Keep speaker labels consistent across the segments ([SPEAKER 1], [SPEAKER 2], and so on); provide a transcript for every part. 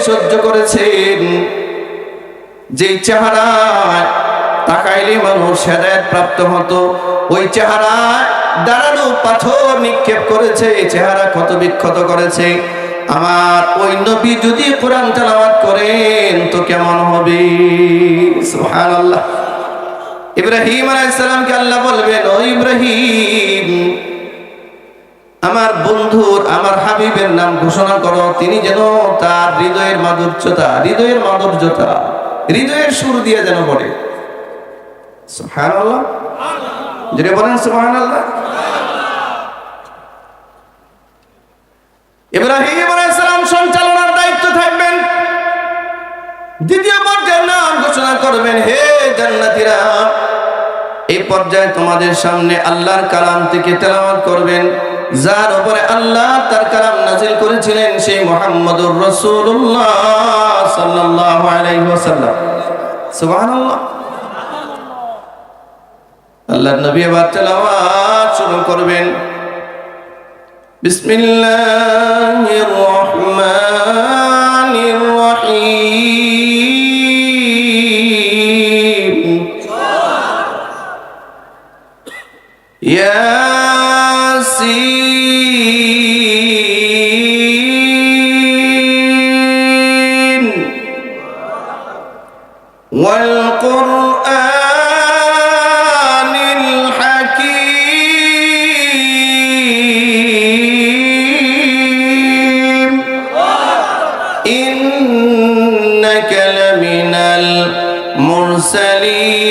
[SPEAKER 1] সহ্য করেছেন, যে চেহারা তাকাইলে মানুষ হেদায়েত প্রাপ্ত হতো, ওই চেহারা দাঁড়ানো পাথর নিক্ষেপ করেছে, চেহারা ক্ষত বিক্ষত করেছে। আমার ওই নবী যদি কোরআন তেলাওয়াত করেন তো কেমন হবে? সুবহানাল্লাহ। ইব্রাহিম আলাইহিস সালামকে আল্লাহ বলবেন, ও ইব্রাহিম, আমার বন্ধুর, আমার হাবিবের নাম ঘোষণা করো, তিনি যেন তার হৃদয়ের মাধুর্যতা হৃদয়ের সুর দিয়ে যেন পড়ে। সুবহানাল্লাহ, যদি বলেন সুবহানাল্লাহ। ইব্রাহিম আলাইহিস সালাম সঞ্চালনার দায়িত্ব থাকবেন। দ্বিতীয় পর্যায়ে নাম ঘোষণা করবেন, হে জান্নাতীরা, এই পর্যায়ে তোমাদের সামনে আল্লাহর কালাম থেকে তেলাওয়াত করবেন, যার উপরে আল্লাহ তার কালাম নাযিল করেছিলেন, সেই মুহাম্মদুর রাসূলুল্লাহ সাল্লাল্লাহু আলাইহি ওয়াসাল্লাম। সুবহানাল্লাহ। আল্লাহর নবী এবার তেলাওয়াত শুরু করবেন। বিসমিল্লাহির রহমানির রহিম। ইয়াসিন ওয়াল কুরআনিল হাকীম ইন্নাকা লামিনাল মুরসালিন।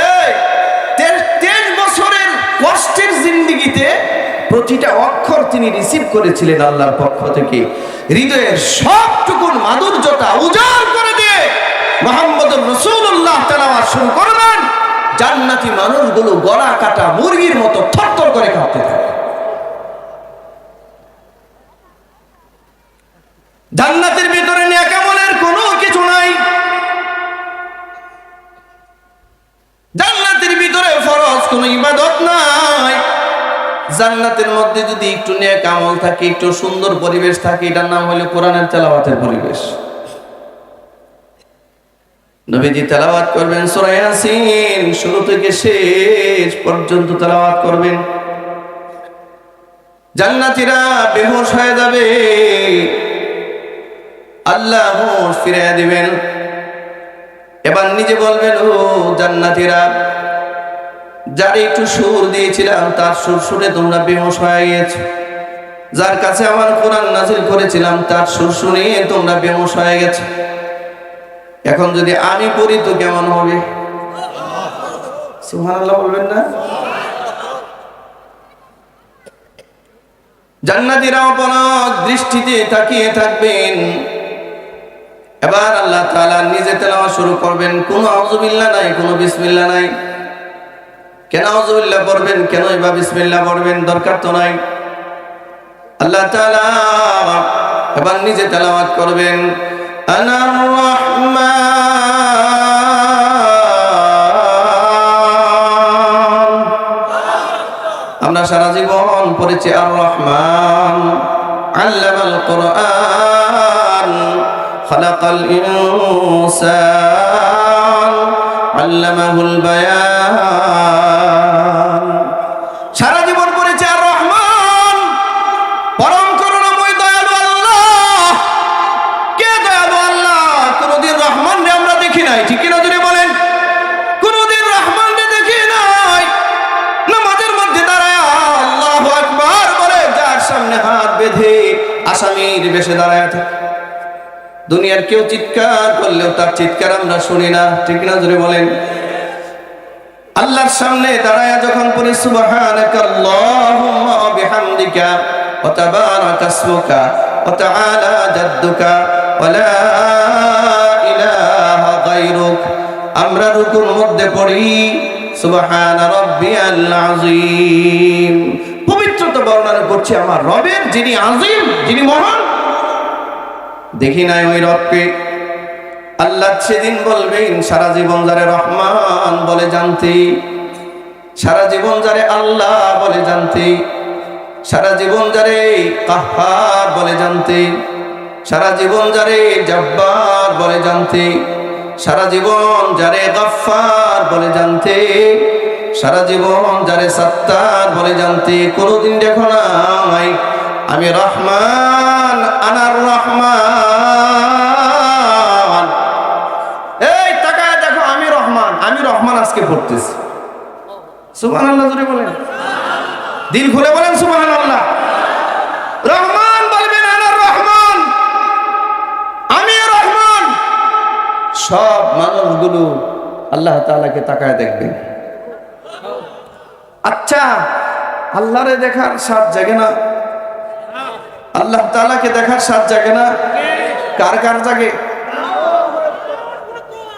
[SPEAKER 1] এই 23 বছরের কষ্টের জিন্দেগিতে প্রতিটা অক্ষর তিনি রিসিভ করেছিলেন আল্লাহর পক্ষ থেকে। হৃদয়ের সবটুকুন মাধুর্যতা উজাড় করে দিয়ে মুহাম্মদুর রাসূলুল্লাহ তেলাওয়াত শুরু করবেন। জান্নাতি মানুষগুলো গলা কাটা মুরগির মতো থরথর করে কাঁপতে থাকে। জান্নাতের ভিতরে নেকামলের কোনো কিছু নাই। জান্নাতের ভিতরে ফরজ কোনো ইবাদত নাই। জান্নাতের মধ্যে যদি একটু নেক আমল থাকে, একটু সুন্দর পরিবেশ থাকে, এটার নাম হলো কোরআনের তেলাওয়াতের পরিবেশ। নবীজি তেলাওয়াত করবেন সূরা ইয়াসিন, শুরু থেকে শেষ পর্যন্ত তেলাওয়াত করবেন। জান্নাতীরা বেহুশ হয়ে যাবে, আল্লাহ হুঁশ ফিরিয়ে দিবেন। এবার নিজে বলবেন, ও জান্নাতীরা, যার একটু সুর দিয়েছিলাম তার সুর শুনে তোমরা বেহুশ হয়ে গেছো, যার কাছে আমার কোরআন নাযিল করেছিলাম তার সুর শুনে তোমরা বেহুশ হয়ে গেছো। এখন যদি আমি পড়ি তো কেমন হবে? সুবহানাল্লাহ বলবেন না? জান্নাতীরা অপলক দৃষ্টিতে তাকিয়ে থাকবেন। এবার আল্লাহ তাআলা নিজে তেলাওয়াত শুরু করবেন। কোনো আউযুবিল্লাহ নাই, কোনো বিসমিল্লাহ নাই। কেন আউযুবিল্লাহ পড়বেন, কেন বা বিসমিল্লাহ পড়বেন? দরকার তো নাই। আল্লাহ তাআলা এবার নিজে তেলাওয়াত করবেন, আনার রহমান। আমরা সারা জীবন পড়েছি আর রহমান, আল্লামাল কুরআন, খালাকাল ইনসান, আল্লামাহুল বায়ান। সারা জীবন পড়েছি আর রহমান, পরম করুণাময় দয়ালু আল্লাহ। কে দয়ালু আল্লাহ? কোনদিন রহমান রে আমরা দেখি নাই, ঠিক কিনা জোরে বলেন? কোনদিন রহমান রে দেখি নাই। নামাজের মধ্যে দাঁড়ায় আল্লাহু আকবার বলে যার সামনে হাত বেঁধে আসামির বেশে দাঁড়ায় থাকে। দুনিয়ার কেউ চিৎকার করলেও তার চিৎকার আমরা শুনি না, ঠিক না জোরে বলেন? আল্লাহর সামনে দাঁড়ায়া যখন পড়ি সুবহানাকা আল্লাহুম্মা ওয়া বিহামদিকা ওয়া তাবারাকা ইসমুকা ওয়া তাআলা জাদ্দুকা ওয়া লা ইলাহা গায়রুক, আমরা রুকুর মধ্যে পড়ি সুবহানা রাব্বিয়াল আযীম। পবিত্রতা বর্ণনা করছি আমার রবের, যিনি আযীম, যিনি মহান। দেখি নাই ওই রবকে। আল্লাহ সেদিন বলবেন, সারা জীবন যারে রহমান বলে জানতে, সারা জীবন যারে আল্লাহ বলে জানতে, সারা জীবন যারে কাহ্হার বলে জানতে, সারা জীবন যারে জব্বার বলে জানতে, সারা জীবন যারে গফফার বলে জানতে, সারা জীবন যারে সত্তার বলে জানতে, কোনদিন দেখো নাই আমি রহমান, আনার রহমান। এই তাকায় দেখো, আমি রহমান, আমি রহমান আজকে পড়তেছি। সুবহানাল্লাহ জোরে বলেন, দিল খুলে বলেন সুবহানাল্লাহ। রহমান বলবেন আনার রহমান, আমি রহমান। সব মানুষগুলো আল্লাহ তাআলাকে তাকায় দেখবেন। আচ্ছা, আল্লাহরে দেখার স্বাদ জাগে না? আল্লাহ তাআলাকে দেখার স্বাদ জাগে না? কার কার জাগে?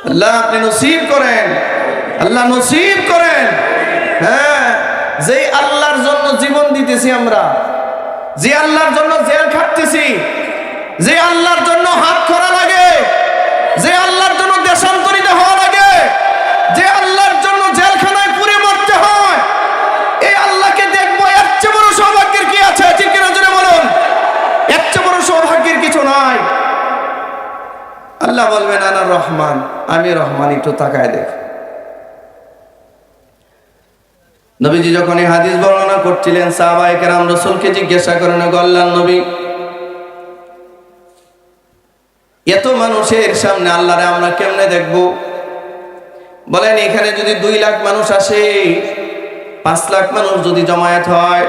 [SPEAKER 1] আল্লাহ আপনি নসিব করেন, আল্লাহ নসিব করেন। হ্যাঁ, যে আল্লাহর জন্য জীবন দিতেছি আমরা, যে আল্লাহর জন্য জেল খাটতেছি, যে আল্লাহর জন্য হাত খোরা লাগে, যে আল্লাহর জন্য দেশান্তরিত হওয়া লাগে, যে আল্লাহর জন্য জেলখানায় পুরে মরতে হয়, এই আল্লাহকে দেখবো, এর চেয়ে বড় সৌভাগ্যের কি আছে? ঠিক কিনা জোরে বলুন, এর চেয়ে বড় সৌভাগ্যের কিছু নাই। আল্লাহ বলবেন আনা রহমান, আমি রহমান, একটু তাকায় দেখ। নবীজি যখন এই হাদিস বর্ণনা করছিলেন, সাহাবায়ে কেরাম রাসূলকে জিজ্ঞাসা করেন, আল্লাহর নবী, এত মানুষের সামনে আল্লাহরে আমরা কেমনে দেখব? বলেন, এখানে যদি 2 লাখ মানুষ আসে, 5 লাখ মানুষ যদি জমায়েত হয়,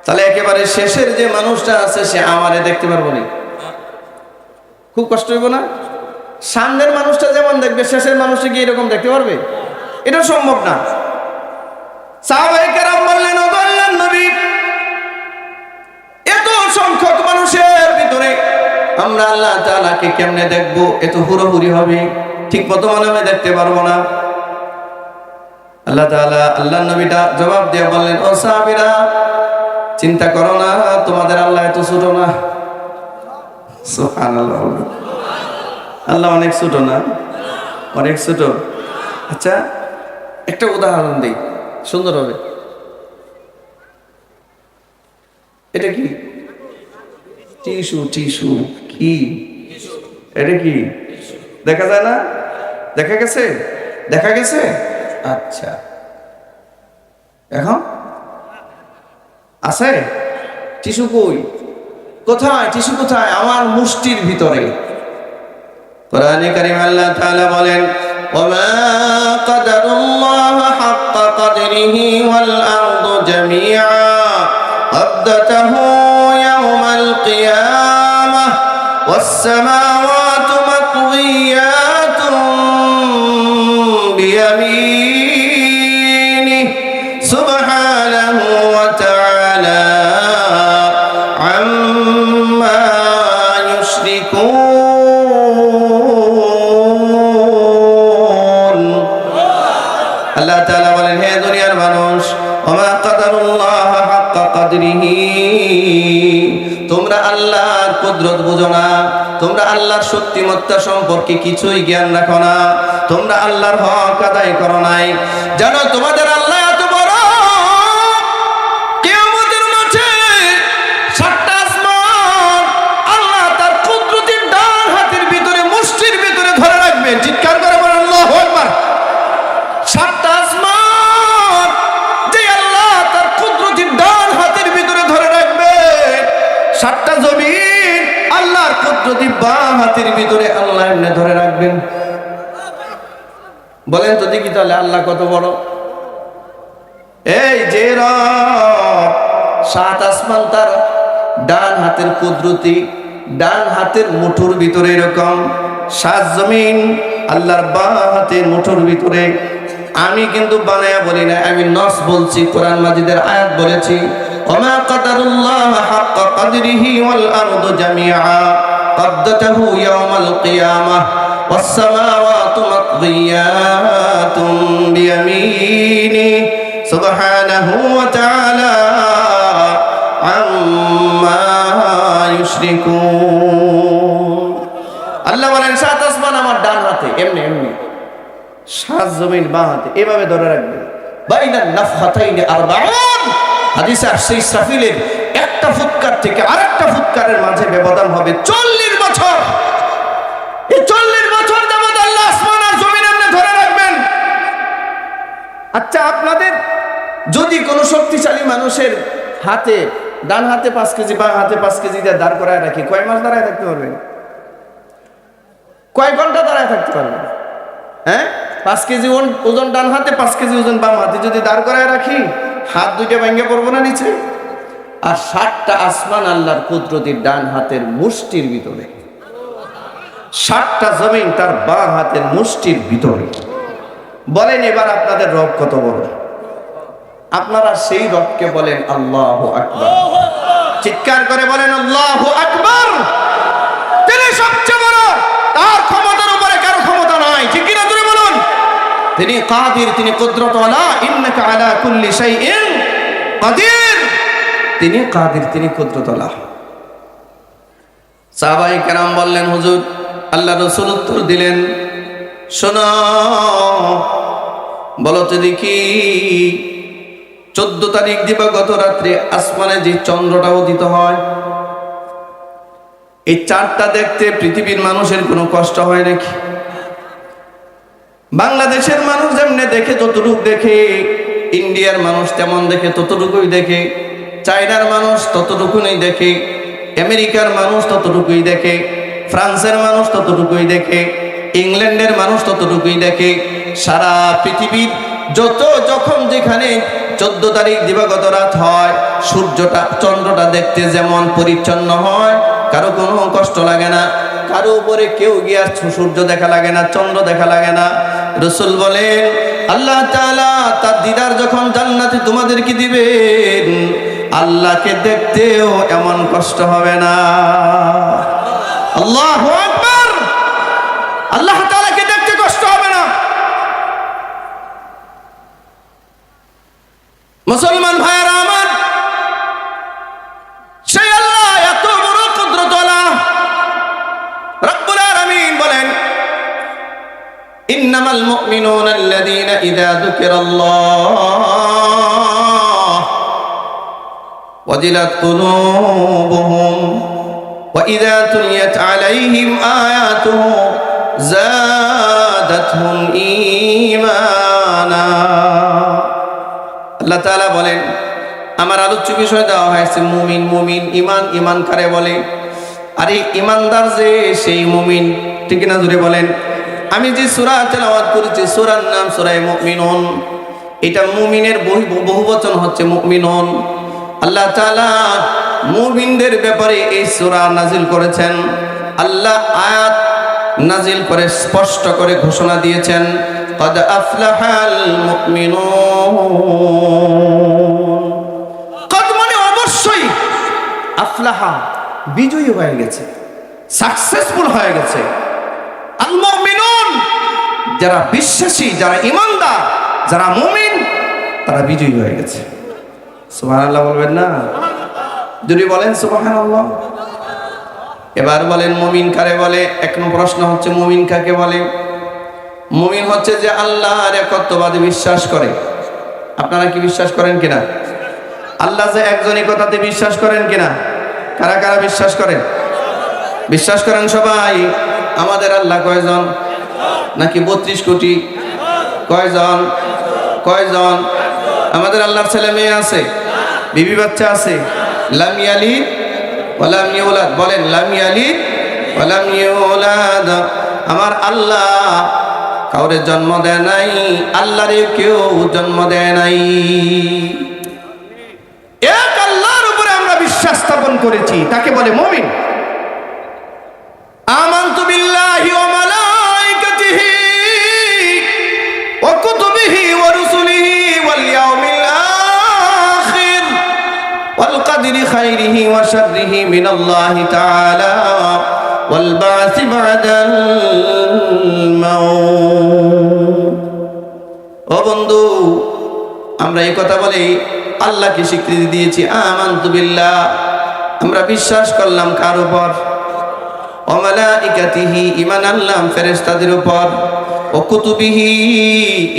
[SPEAKER 1] তাহলে একেবারে শেষের যে মানুষটা আছে সে আমারে দেখতে পারবো না? খুব কষ্ট হইব না? সামনের মানুষটা যেমন দেখবে, শেষের মানুষটা কি এরকম দেখতে পারবে? এটা সম্ভব না। সাহাবায়ে কেরাম বললেন, ও আল্লাহর নবী, এত সংখ্যক মানুষের ভিতরে আমরা আল্লাহ তাআলাকে কেমনে দেখব? এত হুড়োহুড়ি হবে, ঠিক মতো মনে হয় দেখতে পারবো না। আল্লাহ তাআলা, আল্লাহর নবীটা জবাব দিয়ে বললেন, ও সাহাবীরা, চিন্তা করো না, তোমাদের আল্লাহ এত ছোট না। সুবহানাল্লাহ, আল্লাহ অনেক ছোট না? অনেক ছোট। আচ্ছা, একটা উদাহরণ দিই, সুন্দর হবে। এটা কি? টিস্যু। টিস্যু কি? এটা কি দেখা যায় না? দেখা গেছে? দেখা গেছে? আচ্ছা, এখন আছে টিস্যু? কই? কোথায় টিস্যু? কোথায়? আমার মুষ্টির ভিতরে। কোরআনে কারীম আল্লাহ তাআলা বলেন, ওয়া কাদারুল্লাহ হাক্কা কাদরিহি ওয়াল আরদু জামিআ ক্বাবদাতাহু ইয়াওমাল কিয়ামাহ ওয়াস সামাওয়াতু মাতওয়িয়াতুন বিয়ামিনিহি সুবহানাহু ওয়া তাআলা আম্মা ইউশরিকুন। আল্লাহ তাআলা বলেন, হে দুনিয়ার মানুষ, ওয়া কাদারুল্লাহ হাক্কা কাদরিহি, তোমরা আল্লাহর কুদরত বুঝো না, তোমরা আল্লাহর শক্তিমত্তা সম্পর্কে কিছুই জ্ঞান রাখো না, তোমরা আল্লাহর হক আদায় করো নাই। জানো তোমাদের আল্লাহ এত বড়, কিয়ামতের মাঠে 7টা আসমান আল্লাহ তার কুদরতের ডান হাতের ভিতরে, মুষ্টির ভিতরে ধরে রাখবেন। চিৎকার করে বলেন আল্লাহু আকবার। 7টা আসমান যে আল্লাহ তার কুদরতের ডান হাতের ভিতরে ধরে রাখবে, 7টা জমিন আল্লাহর কুদরতের বাম হাতের ভিতরে আল্লাহ এমনি ধরে রাখবেন। বলেন তো দেখি, তাহলে আল্লাহ কত বড়? এই যে রব 7 আসমান তার ডান হাতের কুদরতি, ডান হাতের মুঠোর ভিতরে এরকম, 7 জমিন আল্লাহর বাম হাতের মুঠোর ভিতরে। আমি কিন্তু বানায়া বলি না, আমি নস বলছি, কোরআন মাজিদের আয়াত বলেছি, ওমা কাদারুল্লাহ হাক্কা কাদরিহি ওয়াল আরদু জামিআ ক্বাবদাতাহু ইয়াওমাল কিয়ামাহ ওয়াস সামাওয়াতু মাতওয়িয়াতুন বিয়ামিনিহি সুবহানাহু ওয়া তাআলা আম্মা ইউশরিকুন। আল্লাহ বলেন, 7 আসমান আমার ডান হাতে, এমনি এমনি, 7 জমিন বাঁ হাতে, এভাবে ধরে রাখবেন। বাইনান নাফহাতাইনি আরবাউন, হাদিসে আসছে ইসরাফিলের একটা ফুৎকার থেকে আরেকটা ফুৎকারের মাঝে ব্যবধান হবে 40 বছর। এই 40 বছর যাবত আল্লাহ আসমান আর জমিন এমনি ধরে রাখবেন। আচ্ছা, আপনাদের যদি কোনো শক্তিশালী মানুষের হাতে, ডান হাতে 5 কেজি বাম হাতে 5 কেজি দিয়ে দাঁড় করায় রাখি, কয় মাস দাঁড়ায় থাকতে পারবেন? কয় ঘন্টা দাঁড়ায় থাকতে পারবেন? হ্যাঁ, 5 কেজি ওজন ডান হাতে 5 কেজি ওজন বাম হাতে যদি দাঁড় করায় রাখি, হাত দুইটা ভেঙে পড়বো না নিচে? আর 7টা আসমান আল্লাহর কুদরতির ডান হাতের মুষ্টির ভিতরে, 7টা জমিন তার বাম হাতের মুষ্টির ভিতরে। বলেন এবার আপনাদের রব কত বড়? আপনারা সেই রবকে বলেন আল্লাহু আকবার। চিৎকার করে বলেন আল্লাহু আকবার। তিনি সবচেয়ে বড়, তার ক্ষমতার উপরে কারো ক্ষমতা নাই, ঠিক কিনা জোরে বলুন। তিনি কাদির, তিনি কুদরতওয়ালা। ইন্নাকা আলা কুল্লি শাইইন কাদির। তিনি কাদির, তিনি কুদরতওয়ালা। সাহাবায়ে কেরাম বললেন, হুজুর, আল্লাহ রাসূল উত্তর দিলেন, শোনো, বলো তো দেখি 14 তারিখ দিবাগত রাত্রে আসমানে যে চন্দ্রটা উদিত হয়, এই চাঁদটা দেখতে পৃথিবীর মানুষের কোনো কষ্ট হয় নাকি? বাংলাদেশের মানুষ যেমনে দেখে ততটুকু দেখে, ইন্ডিয়ার মানুষ তেমন দেখে ততটুকুই দেখে, চায়নার মানুষ ততটুকুই দেখে, আমেরিকার মানুষ ততটুকুই দেখে, ফ্রান্সের মানুষ ততটুকুই দেখে, ইংল্যান্ডের মানুষ ততটুকুই দেখে। সারা পৃথিবীর যখন যেখানে 14 তারিখ দিবাগত রাত হয়, সূর্যটা চন্দ্রটা দেখতে যেমন পরিচ্ছন্ন হয়, কারো কোনো কষ্ট লাগে না, কারো উপরে কেউ গিয়ে সূর্য দেখা লাগে না, চন্দ্র দেখা লাগে না। রাসূল বলেন, আল্লাহ তাআলা তার দিদার যখন জান্নাতে তোমাদেরকে দিবেন, আল্লাহকে দেখতেও এমন কষ্ট হবে না। আল্লাহু আকবার। আল্লাহ তাআলাকে দেখতে কষ্ট হবে না। মুসলমান ভাইয়েরা আমার, সেই আল্লাহ এত বড় কুদরতওয়ালা। রব্বুল আলামিন বলেন, ইন্নামাল মুমিনুনা আল্লাযীনা ইযা যুকিরাল্লাহ ওয়াজিলাত কুলুবুহুম ওয়া ইযা তুলিয়াত আলাইহিম আয়াতুহু যাদাতহুম ঈমানা। আল্লাহ তাআলা বলেন, আমার আলোচ্য বিষয় দেওয়া হয়েছে মুমিন। মুমিন ঈমান, ঈমান কারে বলে? আরে ঈমানদার যে সেই মুমিন, ঠিক না জোরে বলেন। আমি যে সূরা তেলাওয়াত করেছি, সূরার নাম সূরা মুমিনুন। এটা মুমিনের বহুবচন হচ্ছে মুমিনুন। আল্লাহ তাআলা মুমিনদের ব্যাপারে এই সূরা নাজিল করেছেন। আল্লাহ আয়াত নাজিল করে স্পষ্ট করে ঘোষণা দিয়েছেন, قد أفلح المؤمنون। قد মানে অবশ্যই, আফলাহা বিজয়ী হয়ে গেছে, সাকসেসফুল হয়ে গেছে। আল মুমিনুন যারা বিশ্বাসী, যারা ঈমানদার, যারা মুমিন, তারা বিজয়ী হয়ে গেছে। সুবহানাল্লাহ বলবেন না? যদি বলেন সুবহানাল্লাহ। এবার বলেন মুমিন কারে বলে? এক নম্বর প্রশ্ন হচ্ছে মুমিন কাকে বলে? মুমিন হচ্ছে যে আল্লাহর একত্ববাদে বিশ্বাস করে। আপনারা কি বিশ্বাস করেন কিনা? আল্লাহ যে একজনই কথাতে বিশ্বাস করেন কিনা? কারা কারা বিশ্বাস করেন? বিশ্বাস করেন সবাই। আমাদের আল্লাহ কয়জন? নাকি 32 কোটি? কয়জন? কয়জন? আমাদের আল্লাহর ছেলে মেয়ে আছে, বিবি বাচ্চা আছে। লাম ইয়ালিদ ওয়া লাম ইউলাদ। বলেন লাম ইয়ালিদ ওয়া লাম ইউলাদ। আমার আল্লাহ কাউরে জন্ম দেয় নাই, আল্লাহরে কেউ জন্ম দেয় নাই। এক আল্লাহর উপরে আমরা বিশ্বাস স্থাপন করেছি, তাকে বলে মুমিন। আমানতু বিল্লাহি ওয়া মালাইকাতিহি ওয়া কুতুবিহি ওয়া রুসুলিহি ওয়াল ইয়াউমিল আখির ওয়াল কদরি খাইরিহি ওয়া শাররিহি মিনাল্লাহি তাআলা ওয়াল বা'সি বা'দাল মাউত। ও বন্ধু, আমরা এই কথা বলে আল্লাহকে স্বীকৃতি দিয়েছি। আমানতু বিল্লাহ, আমরা বিশ্বাস করলাম কার উপর? ওয়া মালাইকাতিহি, ঈমান আনলাম ফেরেশতাদের উপর। ও কুতুবিহি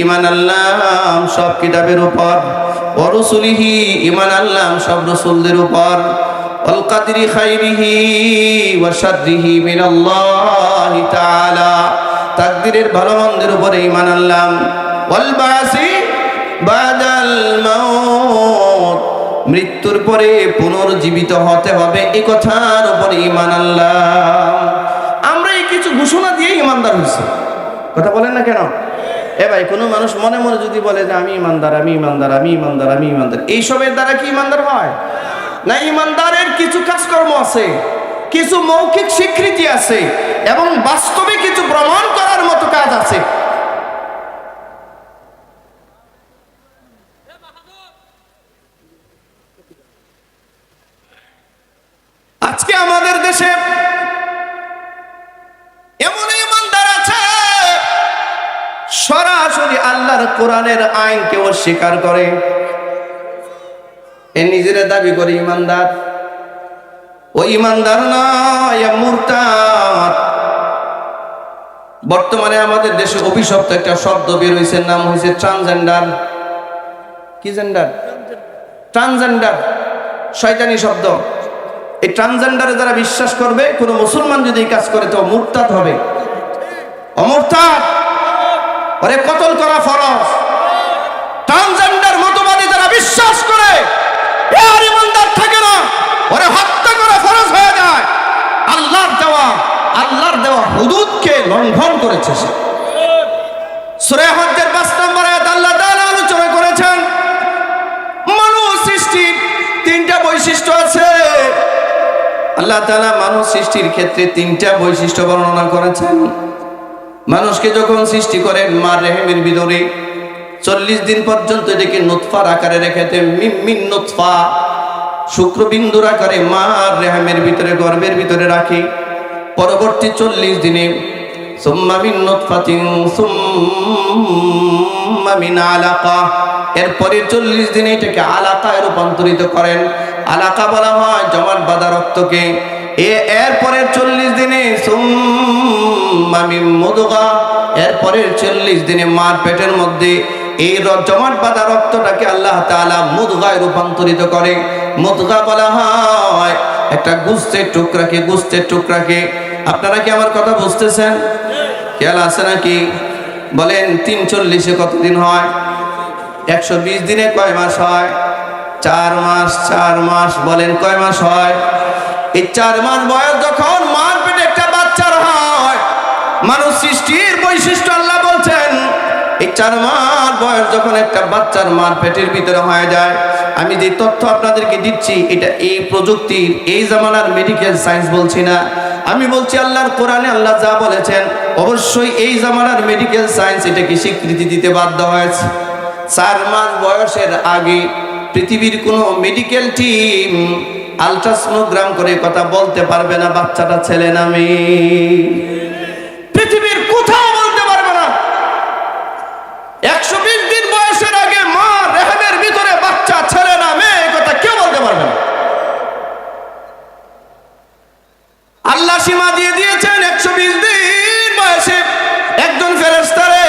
[SPEAKER 1] ঈমান আনলাম সব কিতাবের উপর, ও রুসুলিহি ঈমান আনলাম সব রাসূলদের উপর, ওয়াল কাদরি খাইরিহি ওয়া শাররিহি মিনাল্লাহি তাআলা, তাকদীরের ভালো মন্দের উপরে ঈমান আনলাম, ওয়াল বাসি বাদাল মাউত, মৃত্যুর পরে পুনর্জীবিত হতে হবে এই কথার উপরে ঈমান আনলাম। আমরা এই কিছু ঘোষণা দিয়ে ঈমানদার হইছি, কথা বলেন না কেন? এ ভাই, কোনো মানুষ মনে মনে যদি বলে যে আমি ঈমানদার, আমি ঈমানদার, আমি ঈমানদার, আমি ঈমানদার, এইসবের দ্বারা কি ঈমানদার হয়? না, ঈমানদারের কিছু কাজকর্ম আছে, কিছু মৌখিক স্বীকৃতি আছে এবং বাস্তবে কিছু প্রমাণ করার মতো কাজ আছে। আজকে আমাদের দেশে এমন ঈমানদার আছে সরাসরি আল্লাহর কোরআনের আইনকে অস্বীকার করে, এ নিজেরা দাবি করে ঈমানদার। ও ঈমানদার নয়, মুরতাদ। বর্তমানে আমাদের দেশে অভিশপ্ত একটা শব্দ বের হয়েছে, নাম হয়েছে ট্রান্সজেন্ডার। কি জেন্ডার? ট্রান্সজেন্ডার, শয়তানি শব্দ। এই ট্রান্সজেন্ডারে যারা বিশ্বাস করবে, কোনো মুসলমান যদি এই কাজ করে তো মুরতাদ হবে। অমুরতাদ, ওরে কতল করা ফরজ। ট্রান্সজেন্ডার মতবাদী যারা বিশ্বাস করে আর ঈমানদার থাকে না, ওরে হত্যা করা ফরজ হয়ে যায়। আল্লাহর দেওয়া হুদুদকে লঙ্ঘন করেছে সে। সূরা হজ্জের ৫ নম্বর আয়াত আল্লাহ তাআলা আলোচনা করেছেন মানব সৃষ্টির ৩টা বৈশিষ্ট্য আছে। আল্লাহ তাআলা মানব সৃষ্টির ক্ষেত্রে ৩টা বৈশিষ্ট্য বর্ণনা করেছেন। মানুষকে যখন সৃষ্টি করেন মার রেহেমের ভিতরে ৪০ দিন পর্যন্ত এটাকে নুতফার আকারে রেখেছেন। মিন নুতফা, শুক্রবিন্দুর আকারে মার রেহেমের ভিতরে, গর্ভের ভিতরে রাখে। পরবর্তী ৪০ দিনে সুম্মা মিন নুতফাতিন সুম্মা মিন আলাকা, এরপরে ৪০ দিনে এটাকে আলাকায় রূপান্তরিত করেন। আলাকা বলা হয় জমাট বাঁধা রক্তকে। এরপরের ৪০ দিনে সুম্মা মিন মুদগা, এরপরের ৪০ দিনে মার পেটের মধ্যে এই জমাট বাঁধা রক্তটাকে আল্লাহ তাআলা মুদগায় রূপান্তরিত করে। মুদগা বলা হয় একটা গোশতের টুকরাকে। আপনারা কি আমার কথা বুঝতেছেন? খেয়াল আছে নাকি? বলেন ৩ ৪০-এ কতদিন হয়? ১২০ দিনে কয় মাস হয়? 4 মাস। 4 মাস বলেন কয় মাস হয়? এই 4 মাস বয়স যখন মার পেটে একটা বাচ্চার হয়, মানুষ সৃষ্টির বৈশিষ্ট্য আল্লাহ বলছেন এই 4 মাস বয়স যখন একটা বাচ্চার মার পেটের ভিতরে হয়ে যায়, আমি যে তথ্য আপনাদেরকে দিচ্ছি এটা এই প্রযুক্তির, এই জামানার মেডিকেল সায়েন্স বলছি না, আমি বলছি আল্লাহর কোরআনে আল্লাহ যা বলেছেন, অবশ্যই এই জামানার মেডিকেল সায়েন্স এটাকে স্বীকৃতি দিতে বাধ্য হয়েছে। 4 মাস বয়সের আগে পৃথিবীর কোনো মেডিকেল টিম আলট্রাসোনোগ্রাম করে কথা বলতে পারবে না বাচ্চাটা ছেলে না মেয়ে। পৃথিবীর কোথাও বলতে পারবে না। 120 দিন বয়সের আগে মা রেহেমের ভিতরে বাচ্চা ছেলে না মেয়ে, কথা কেউ বলতে পারবে না। আল্লাহ সীমা দিয়ে দিয়েছেন 120 দিন বয়সে একজন ফেরেশতারে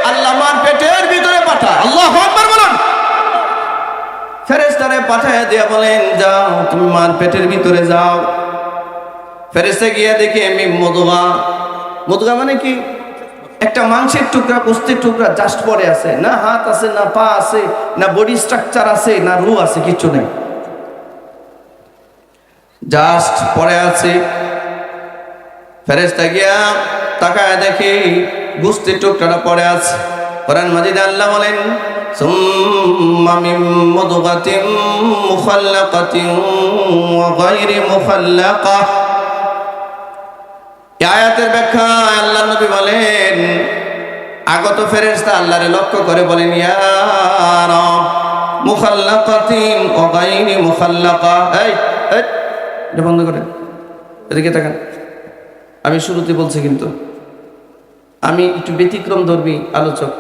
[SPEAKER 1] আল্লাহ মার পেটের ভিতরে পাঠায়। আল্লাহু আকবার বলেন। ফেরেশতারে পাঠায় দিয়া বলেন যাও তুমি মার পেটের ভিতরে যাও। ফেরেশতা গিয়ে দেখে মুদগা মানে কি? একটা মাংসের টুকরা, গোশতের টুকরা জাস্ট পড়ে আছে, না হাত আছে, না পা আছে, না বডি স্ট্রাকচার আছে, না রু আছে, কিছু নেই, জাস্ট পড়ে আছে। ফেরেশতা গিয়া তাকায় দেখে গোশতের টুকরাটা পড়ে আছে। কোরআন মাজিদে আল্লাহ বলেন সুম্মা মিন মুদগাতিন মুখাল্লাকাতিন ওয়া গায়রি মুখাল্লাকা। এই আয়াতের ব্যাখ্যায় আল্লাহ নবী বলেন, আগত ফেরেশতা আল্লাহরে লক্ষ্য করে বলেন ইয়া রাব মুখাল্লাকাতিন ওয়া গায়রি মুখাল্লাকা। এই এটা বন্ধ করেন, এদিকে তাকান। আমি শুরুতে বলছি কিন্তু আমি একটু ব্যতিক্রম ধর্মী আলোচক,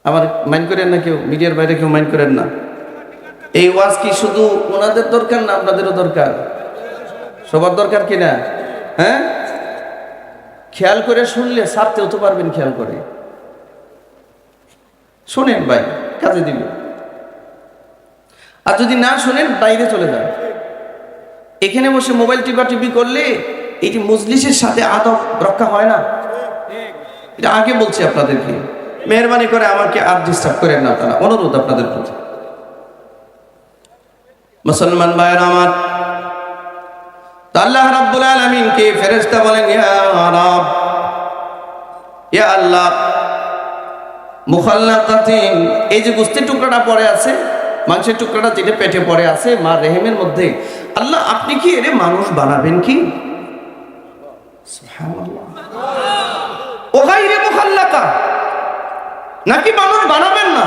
[SPEAKER 1] আমার মাইন্ড করেন না কেউ, মিডিয়ার বাইরে কেউ মাইন্ড করেন না। এই ওয়াজ কি শুধু ওনাদের দরকার না আপনাদেরও দরকার? সবার দরকার কিনা? হ্যাঁ, খেয়াল করে শুনলে ছাড়তেও তো পারবেন, খেয়াল করে শোনেন ভাই, কাজে দিবে। আর যদি না শোনেন বাইরে চলে যান। এখানে বসে মোবাইল টিপি করলে এটি মজলিসের সাথে আদব রক্ষা হয় না। এটা আগে বলছি আপনাদেরকে, মেহরবানি করে আমাকে আর ডিস্টার্ব করেন না, তারা অনুরোধ আপনাদের প্রতি। মুসলমান ভাইয়েরা আমার, আল্লাহ রাব্বুল আলামিনকে ফেরেশতা বলেন, ইয়া রাব, ইয়া আল্লাহ, মুখাল্লাকাতিন, এই যে গোশতের টুকরাটা পড়ে আছে, মাংসের টুকরাটা যেটা পেটে পড়ে আছে মার রেহেমের মধ্যে, আল্লাহ আপনি কি এর মানুষ বানাবেন কি? সুবহানাল্লাহ। ও গায়রে মুখাল্লাকা, নাকি মানুষ বানাবেন না?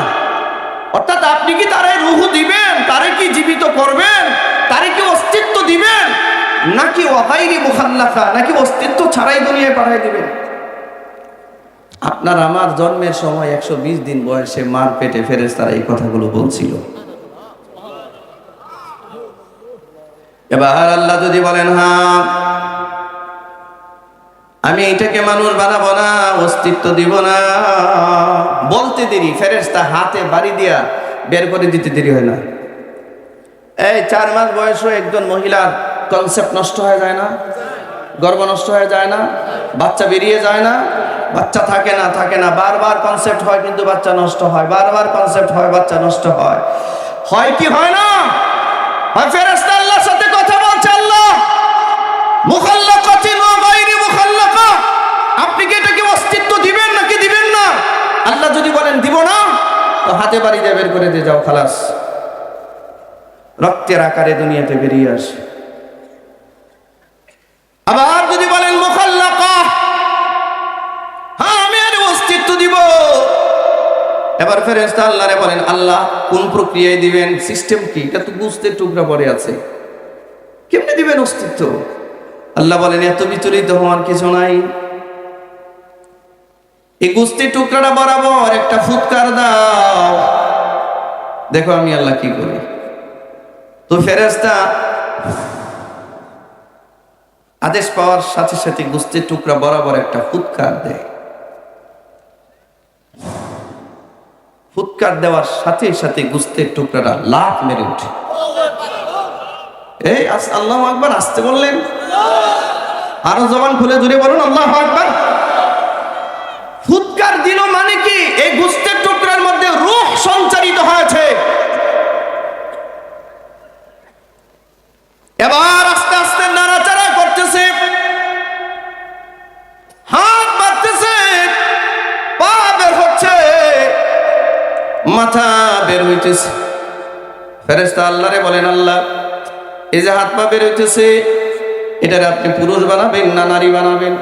[SPEAKER 1] অর্থাৎ আপনি কি তারে রূহ দিবেন, তারে কি জীবিত করবেন, তারে কি অস্তিত্ব দিবেন, নাকি ও গায়রে মুখাল্লাকা, নাকি অস্তিত্ব ছাড়াই দুনিয়ায় পাঠিয়ে দিবেন? আপনার আমার জন্মের সময় 120 দিন বয়সে মার পেটে ফেরেশতারা এই কথাগুলো বলছিল। এবার আল্লাহ যদি বলেন, হ্যাঁ আমি এটাকে মানুষ বানাবো না, অস্তিত্ব দিব না, বলতে দেরি, ফেরেশতা হাতে বাড়ি দিয়া বের করে দিতে দেরি হয় না। এই 4 মাস বয়সে একজন মহিলার কনসেপ্ট নষ্ট হয়ে যায় না, গর্ভ নষ্ট হয়ে যায় না, বাচ্চা বেরিয়ে যায় না, বাচ্চা থাকে না, বারবার কনসেপ্ট হয় কিন্তু বাচ্চা নষ্ট হয়, বারবার কনসেপ্ট হয়, বাচ্চা নষ্ট হয়, হয় কি হয় না? হয়। ফেরেশতা আল্লাহর সাথে কথা বলছে, আল্লাহ মুখাল্লাকাতিন ওয়া গায়রি মুখাল্লাকা, আপনি কি এটাকে অস্তিত্ব দিবেন নাকি দিবেন না? আল্লাহ যদি বলেন দিব না, তো হাতে বাড়ি দিয়ে বের করে দিয়ে যাও, খালাস, রক্তের আকারে দুনিয়াতে বেরিয়ে আসে। আবার যদি বলেন মুখাল্লাকা, হ্যাঁ আমি এর অস্তিত্ব দিব, এবার ফেরেশতা আল্লাহরে বলেন, আল্লাহ কোন প্রক্রিয়ায় দিবেন, সিস্টেম কি? এটা তো গোশতের টুকরা পড়ে আছে, কেমনে দিবেন অস্তিত্ব? আল্লাহ বলেন, এত বিচলিত হওয়ার কিছু নাই, এই গোশতের টুকরাটা বরাবর একটা ফুৎকার দাও, দেখো আমি আল্লাহ কি করি। তো ফেরেশতা আদেশ পাওয়ার সাথে সাথে গোশতের টুকরা বরাবর একটা ফুৎকার দেয়। ফুৎকার দেওয়ার সাথে সাথে গোশতের টুকরাটা লাফ মেরে উঠে। এই আল্লাহু আকবার, আসতে বললেন, আরো জবান খুলে জুড়ে বলুন আল্লাহু আকবার। ফুৎকার দিল মানে কি? এই গোশতের টুকরার মধ্যে রূহ সঞ্চারিত হয়েছে। এবার আস্তে আস্তে নাড়াচাড়া করতেছে, হাত বাড়তেছে, পা বের হচ্ছে, মাথা বের হইতেছে। ফেরেশতা আল্লাহরে বলেন, আল্লাহ এই যে হাত পা বের হইতেছে, এটারে আপনি পুরুষ বানাবেন না নারী বানাবেন?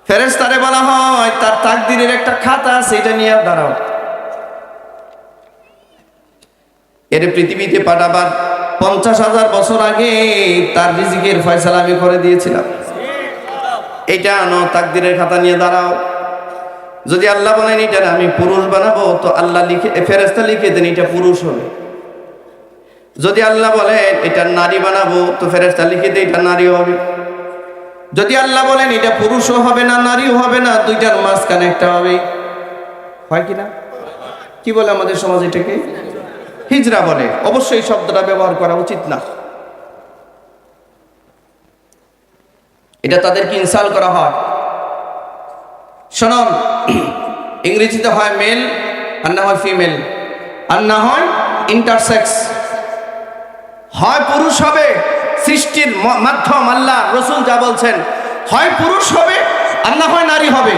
[SPEAKER 1] ফেরেশতারে বলা হয়, তার তাকদীরের একটা খাতা আছে, এটা নিয়ে দাঁড়াও, এর পৃথিবীতে পাঠাবার 50,000 বছর আগে তার রিজিকের ফয়সালা আমি করে দিয়েছিলাম, এটা আনো, তাকদীরের খাতা নিয়ে দাঁড়াও। যদি আল্লাহ বলেন এটা আমি পুরুষ বানাবো, তো আল্লাহ লিখে, ফেরেশতা লিখে দেন এটা পুরুষ হবে। যদি আল্লাহ বলেন এটা নারী বানাবো, তো ফেরেশতা লিখে দেন এটা নারী হবে। যদি আল্লাহ বলেন এটা পুরুষও হবে না নারীও হবে না, দুইটার মাঝখানে একটা হবে, হয় কি না? কি বলে আমাদের সমাজ এটাকে? হিজরা বলে। অবশ্যই শব্দটা ব্যবহার করা উচিত না, এটা তাদেরকে ইনসাল করা হয়। শোনন, ইংরেজিতে হয় মেল, আর না হয় ফিমেল, আর না হয় ইন্টারসেক্স। হয় পুরুষ হবে, সৃষ্টির মাধ্যম আল্লাহ রসুল যা বলছেন, হয় পুরুষ হবে আর না হয় নারী হবে,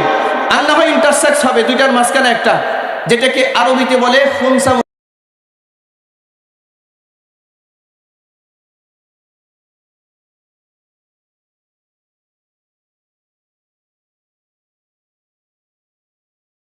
[SPEAKER 1] আর না হয় ইন্টারসেক্স হবে, দুইটার মাঝখানে একটা, যেটাকে আরবিতে বলে খুনসা